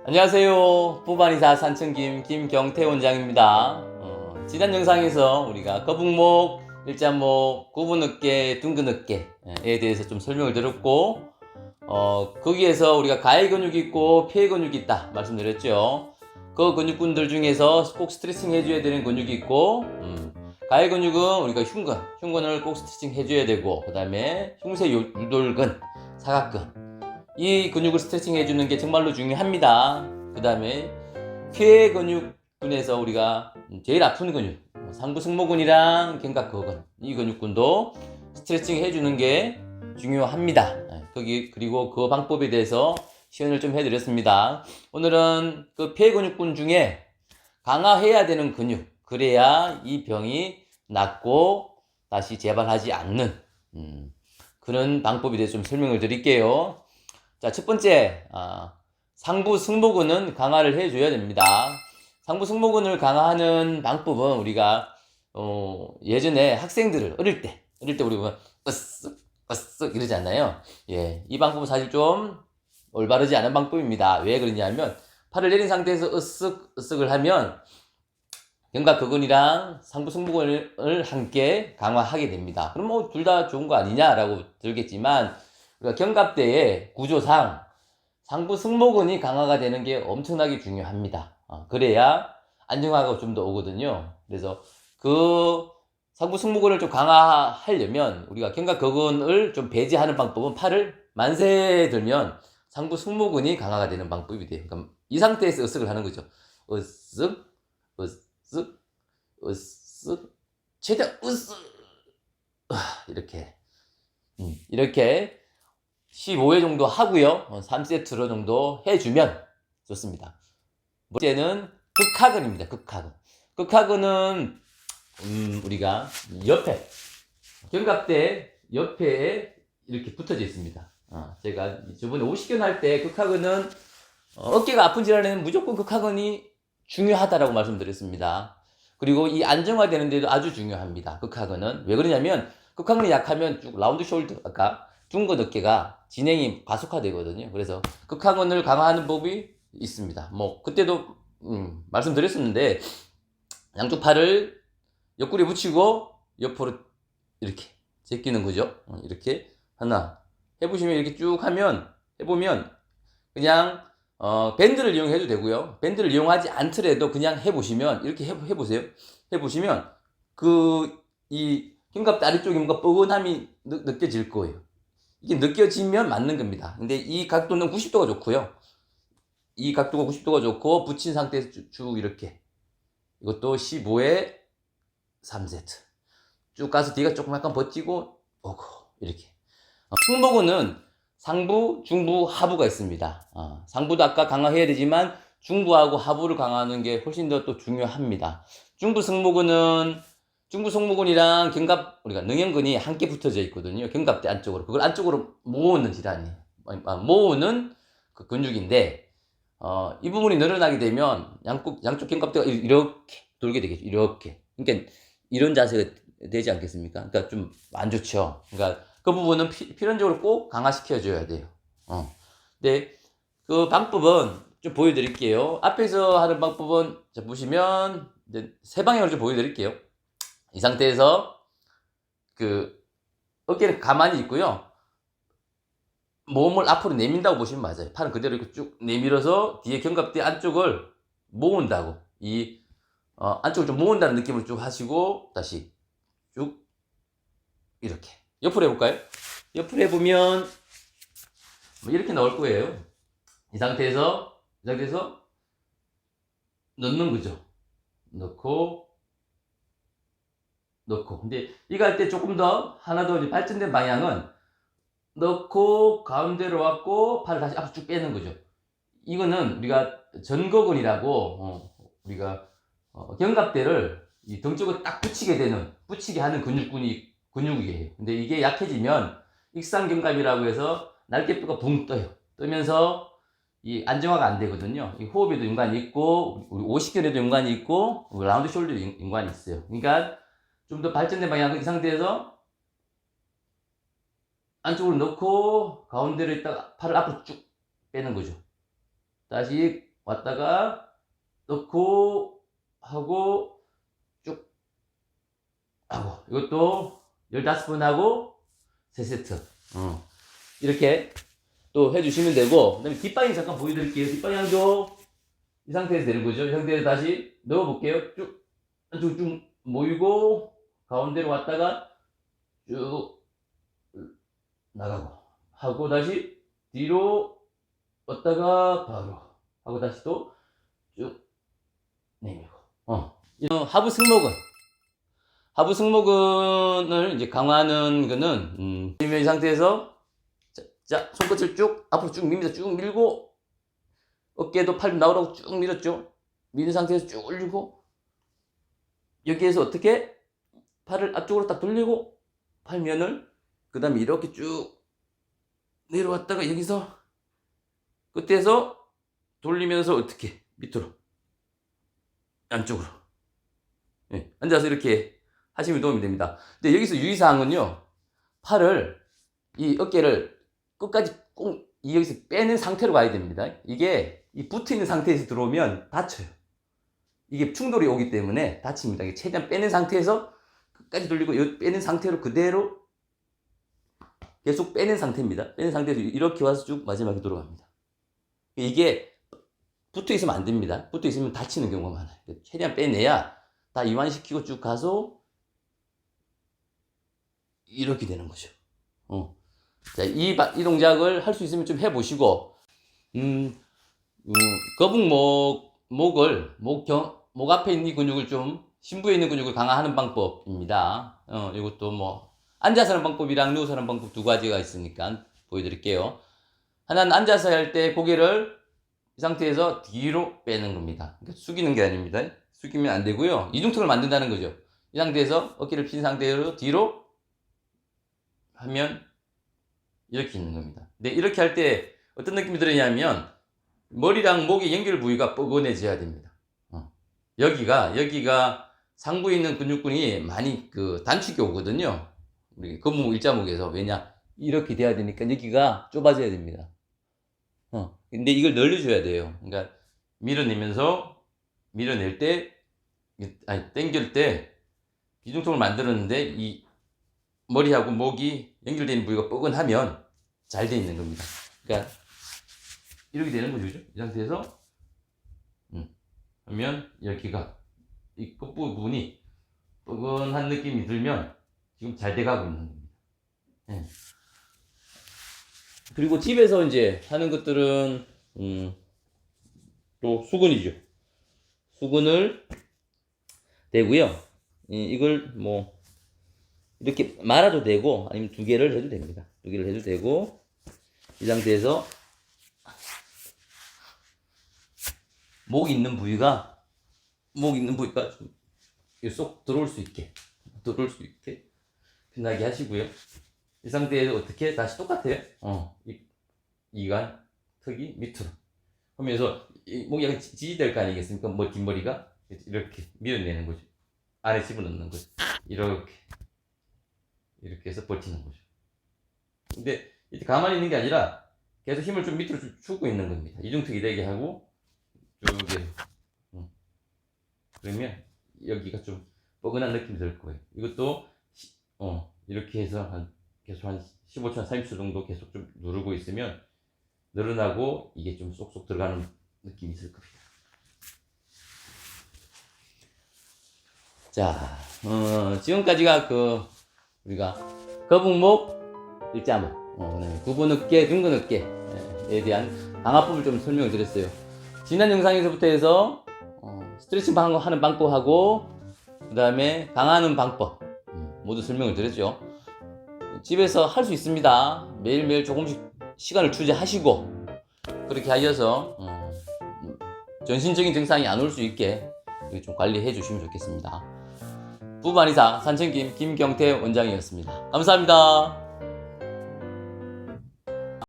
안녕하세요. 부반이사 산청김 김경태 원장입니다. 지난 영상에서 우리가 거북목, 일자목, 구분 어깨, 둥근 어깨에 대해서 좀 설명을 드렸고, 거기에서 우리가 가해 근육이 있고 폐 근육이 있다 말씀드렸죠. 그 근육군들 중에서 꼭 스트레칭 해줘야 되는 근육이 있고, 가해 근육은 우리가 흉근을 꼭 스트레칭 해줘야 되고, 그 다음에 흉쇄 유돌근, 사각근, 이 근육을 스트레칭 해주는 게 정말로 중요합니다. 그 다음에 폐 근육군에서 우리가 제일 아픈 근육, 상부 승모근이랑 견갑근, 이 근육군도 스트레칭 해주는 게 중요합니다. 그리고 그 방법에 대해서 시연을 좀 해드렸습니다. 오늘은 그 폐 근육군 중에 강화해야 되는 근육, 그래야 이 병이 낫고 다시 재발하지 않는 그런 방법에 대해서 좀 설명을 드릴게요. 자, 첫 번째, 상부 승모근은 강화를 해줘야 됩니다. 상부 승모근을 강화하는 방법은 우리가 예전에 학생들을 어릴 때 우리 보면 으쓱 이러지 않나요? 예, 이 방법은 사실 좀 올바르지 않은 방법입니다. 왜 그러냐면 팔을 내린 상태에서 으쓱을 하면 견갑근이랑 상부 승모근을 함께 강화하게 됩니다. 그럼 뭐 둘 다 좋은 거 아니냐라고 들겠지만, 우리가 견갑대의 구조상 상부 승모근이 강화가 되는 게 엄청나게 중요합니다. 그래야 안정화가 좀 더 오거든요. 그래서 그 상부 승모근을 좀 강화하려면 우리가 견갑근을 좀 배제하는 방법은 팔을 만세 들면 상부 승모근이 강화가 되는 방법이 돼요. 그러니까 이 상태에서 으쓱을 하는 거죠. 으쓱, 으쓱, 으쓱, 최대한 으쓱, 이렇게 15회 정도 하고요. 3세트로 정도 해주면 좋습니다. 번째는 극하근입니다. 극하근은 우리가 옆에 견갑대 옆에 이렇게 붙어져 있습니다. 제가 저번에 50견 할 때 극하근은 어깨가 아픈 질환에는 무조건 극하근이 중요하다라고 말씀드렸습니다. 그리고 이 안정화되는 데도 아주 중요합니다. 극하근은 왜 그러냐면 극하근이 약하면 쭉 라운드 숄더, 아까 둥근 어깨가 진행이 가속화되거든요. 그래서 극하근을 강화하는 법이 있습니다. 뭐 그때도 말씀드렸었는데, 양쪽 팔을 옆구리에 붙이고 옆으로 이렇게 제끼는 거죠. 이렇게 하나 해보시면, 이렇게 쭉 해보면 그냥 밴드를 이용해도 되고요. 밴드를 이용하지 않더라도 그냥 해보시면, 이렇게 해보세요. 해보시면 이 견갑대 아래쪽에 뭔가 뻐근함이 느껴질 거예요. 이게 느껴지면 맞는 겁니다. 근데 이 각도는 90도가 좋고요. 이 각도가 90도가 좋고 붙인 상태에서 쭉 이렇게, 이것도 15에 3세트 쭉 가서 뒤가 조금 약간 버티고 오고 이렇게. 승모근은 상부, 중부, 하부가 있습니다. 상부도 아까 강화해야 되지만 중부하고 하부를 강화하는 게 훨씬 더 또 중요합니다. 중부 승모근이랑 우리가 능형근이 함께 붙어져 있거든요. 견갑대 안쪽으로. 그걸 안쪽으로 모으는 질환이에요. 모으는 그 근육인데, 이 부분이 늘어나게 되면 양쪽 견갑대가 이렇게 돌게 되겠죠. 이렇게. 그러니까 이런 자세가 되지 않겠습니까? 그러니까 좀 안 좋죠. 그러니까 그 부분은 필연적으로 꼭 강화시켜줘야 돼요. 근데 그 방법은 좀 보여드릴게요. 앞에서 하는 방법은, 자, 보시면 이제 세 방향으로 좀 보여드릴게요. 이 상태에서 그 어깨는 가만히 있고요. 몸을 앞으로 내민다고 보시면 맞아요. 팔은 그대로 이렇게 쭉 내밀어서 뒤에 견갑대 안쪽을 모은다고, 안쪽을 좀 모은다는 느낌으로 쭉 하시고, 다시 쭉 이렇게 옆으로 해볼까요? 옆으로 해보면 이렇게 나올 거예요. 이 상태에서 넣는 거죠. 넣고. 근데 이거 할 때 조금 더 하나 더 발전된 방향은, 넣고 가운데로 왔고 팔을 다시 앞으로 쭉 빼는 거죠. 이거는 우리가 전거근이라고, 우리가 견갑대를 이 등 쪽에 딱 붙이게 하는 근육이에요. 근데 이게 약해지면 익상견갑이라고 해서 날개뼈가 붕 뜨면서 이 안정화가 안 되거든요. 이 호흡에도 연관이 있고, 우리 오십견에도 연관이 있고, 라운드 숄더에도 연관이 있어요. 그러니까 좀 더 발전된 방향은 이 상태에서 안쪽으로 넣고 가운데로 있다가 팔을 앞으로 쭉 빼는 거죠. 다시 왔다가 넣고 하고 쭉 하고 이것도 15번 하고 3세트 이렇게 또 해주시면 되고, 그 다음에 뒷방향 잠깐 보여드릴게요. 뒷방향도 이 상태에서 되는 거죠. 이 상태에서 다시 넣어볼게요. 쭉 모이고 가운데로 왔다가 쭉 나가고 하고 다시 뒤로 왔다가 바로 하고 다시 또 쭉 내밀고. 하부 승모근을 이제 강화하는 거는 이 상태에서 자 손끝을 쭉 앞으로 쭉 밉니다. 쭉 밀고 어깨도 팔 나오라고 쭉 밀었죠. 미는 상태에서 쭉 올리고 여기에서 어떻게 팔을 앞쪽으로 딱 돌리고 팔면을 그 다음에 이렇게 쭉 내려왔다가 여기서 끝에서 돌리면서 어떻게 밑으로 안쪽으로 앉아서 이렇게 하시면 도움이 됩니다. 근데 여기서 유의사항은요, 팔을 이 어깨를 끝까지 꼭 여기서 빼는 상태로 가야 됩니다. 이게 이 붙어 있는 상태에서 들어오면 다쳐요. 이게 충돌이 오기 때문에 다칩니다. 최대한 빼는 상태에서 끝까지 돌리고 빼는 상태로 그대로 계속 빼는 상태입니다. 빼는 상태에서 이렇게 와서 쭉 마지막에 돌아갑니다. 이게 붙어 있으면 안 됩니다. 붙어 있으면 다치는 경우가 많아요. 최대한 빼내야 다 이완시키고 쭉 가서 이렇게 되는 거죠. 자, 이 동작을 할 수 있으면 좀 해보시고, 목 앞에 있는 이 근육을 좀, 심부에 있는 근육을 강화하는 방법입니다. 이것도 뭐, 앉아서 하는 방법이랑 누워서 하는 방법 두 가지가 있으니까 보여드릴게요. 하나는 앉아서 할 때 고개를 이 상태에서 뒤로 빼는 겁니다. 그러니까 숙이는 게 아닙니다. 숙이면 안 되고요. 이중턱을 만든다는 거죠. 이 상태에서 어깨를 핀 상태로 뒤로 하면 이렇게 있는 겁니다. 근데 이렇게 할 때 어떤 느낌이 들었냐면 머리랑 목의 연결 부위가 뻐근해져야 됩니다. 여기가 상부에 있는 근육군이 많이 단축이 오거든요. 우리 거북목 일자목에서. 왜냐? 이렇게 돼야 되니까 여기가 좁아져야 됩니다. 근데 이걸 늘려줘야 돼요. 그러니까 밀어낼 때, 당길 때 비중통을 만들었는데 이 머리하고 목이 연결되는 부위가 뻐근하면 잘 돼 있는 겁니다. 그러니까 이렇게 되는 거죠. 이 상태에서 하면 여기가 이 끝부분이 뻐근한 느낌이 들면 지금 잘 돼가고 있는 겁니다. 그리고 집에서 이제 하는 것들은 또 수근이죠. 수근을 대고요. 이걸 뭐 이렇게 말아도 되고 아니면 두 개를 해도 됩니다. 두 개를 해도 되고 이 상태에서 목 있는 부위가 쏙 들어올 수 있게 편하게 하시고요. 이 상태에서 어떻게 다시 똑같아요. 이가 턱이 밑으로 하면서 목이 약간 지지될 거 아니겠습니까? 뒷머리가 이렇게 밀어내는 거죠. 안에 집어넣는 거죠. 이렇게 해서 버티는 거죠. 근데 이렇게 가만히 있는 게 아니라 계속 힘을 좀 밑으로 주고 있는 겁니다. 이중턱이 되게 하고 쭉 그러면 여기가 좀 뻐근한 느낌이 들 거예요. 이것도 이렇게 해서 계속 한 15초, 30초 정도 계속 좀 누르고 있으면 늘어나고 이게 좀 쏙쏙 들어가는 느낌이 있을 겁니다. 자, 지금까지가 우리가 거북목, 일자목, 그다음에 구분 어깨, 둥근 어깨에 대한 강화법을 좀 설명을 드렸어요. 지난 영상에서부터 해서 스트레칭 하는 방법하고 그 다음에 강화하는 방법 모두 설명을 드렸죠. 집에서 할 수 있습니다. 매일매일 조금씩 시간을 투자하시고 그렇게 하셔서 전신적인 증상이 안 올 수 있게 좀 관리해 주시면 좋겠습니다. 부부한의사 산청김 김경태 원장이었습니다. 감사합니다.